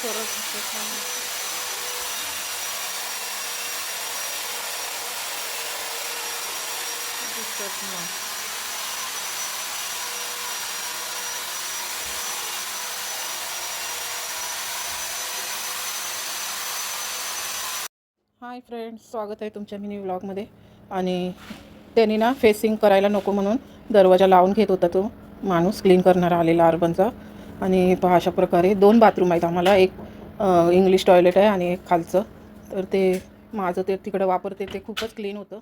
परत असं छान दिसत नाही. हाय फ्रेंड्स, स्वागत आहे तुमच्या मिनी व्लॉगमध्ये. आणि त्यांनी ना फेसिंग करायला नको म्हणून दरवाजा लावून घेत होता तो माणूस, क्लीन करणारा आलेला अर्बनचा. आणि पहा अशा प्रकारे 2 बाथरूम आहेत आम्हाला. एक इंग्लिश टॉयलेट आहे आणि एक खालचं. तर ते माझं ते तिकडं वापरते ते खूपच क्लीन होतं,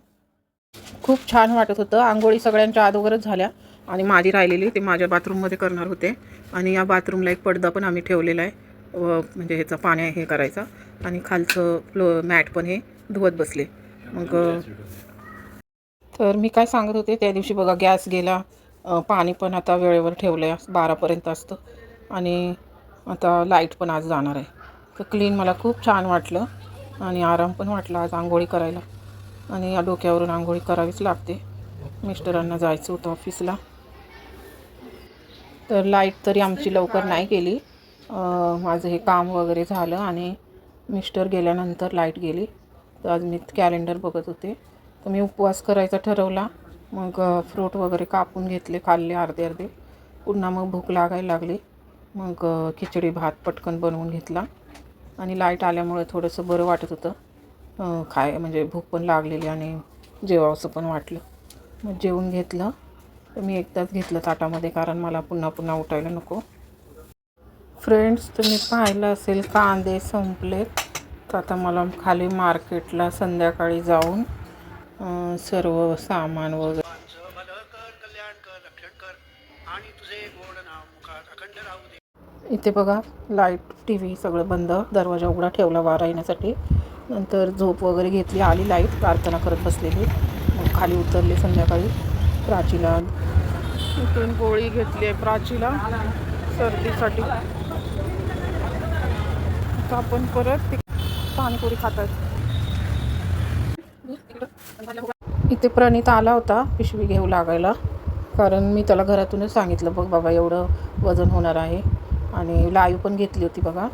खूप छान वाटत होतं. आंघोळी सगळ्यांच्या अगोदरच झाल्या आणि माझी राहिलेली ते माझ्या बाथरूममध्ये करणार होते. आणि या बाथरूमला एक पडदा पण आम्ही ठेवलेला आहे, म्हणजे ह्याचा पाणी हे करायचा. आणि खालचं मॅट पण हे धुवत बसले. मग तर मी काय सांगत होते, त्या दिवशी बघा गॅस गेला. पाणी पण आता वेळेवर ठेवलं आहे, 12पर्यंत असतं. आणि आता लाईट पण आज जाणार आहे. तर क्लीन मला खूप छान वाटलं आणि आराम पण वाटला आज आंघोळी करायला. आणि या डोक्यावरून आंघोळी करावीच लागते, मिस्टरांना जायचं होतं ऑफिसला. तर लाईट तरी आमची लवकर नाही गेली. माझं हे काम वगैरे झालं आणि मिस्टर गेल्यानंतर लाईट गेली. तर आज मी कॅलेंडर बघत होते, तर मी उपवास करायचा ठरवला. मग फ्रूट वगैरे कापून घेतले, खाल्ले अर्धे अर्धे. पुन्हा मग भूक लागायला लागली. मग खिचडी भात पटकन बनवून घेतला. आणि लाईट आल्यामुळे थोडंसं बरं वाटत होतं, म्हणजे भूक पण लागलेली आणि जेवावंसं पण वाटलं. मग जेवून घेतलं. तर मी एकदाच घेतलं ताटामध्ये, कारण मला पुन्हा पुन्हा उठायला नको. फ्रेंड्स, तुम्ही पाहिलं असेल कांदे संपलेत. तर आता मला खाली मार्केटला संध्याकाळी जाऊन सर्व सामान वगैरे. इथे बघा लाईट, टी व्ही सगळं बंद, दरवाजा उघडा ठेवला वारा येण्यासाठी. नंतर झोप वगैरे घेतली, आली लाईट, प्रार्थना करत बसलेली. मग खाली उतरले संध्याकाळी. प्राचीला इथून गोळी घेतली आहे प्राचीला सर्दीसाठी. आता आपण परत पाणीपुरी खात आहेत. इथे प्रणित आला होता पिशवी घेऊ लागायला, कारण मी त्याला घरातूनच सांगितलं, बघ बाबा एवढं वजन होणार आहे. आणि लाईव्ह पण घेतली होती बघा.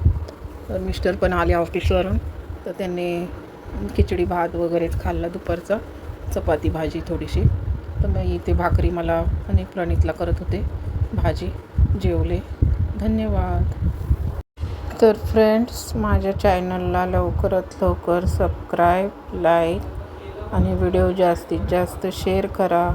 तर मिस्टर पण आले ऑफिसवरून, तर त्यांनी खिचडी भात वगैरेच खाल्ला दुपारचा, चपाती भाजी थोडीशी. तर मग इथे भाकरी मला आणि प्रणितला करत होते भाजी. जेवले. धन्यवाद. तर फ्रेंड्स, माझ्या चॅनलला लवकरात लवकर सबस्क्राईब, लाईक आणि व्हिडिओ जास्तीत जास्त शेअर करा.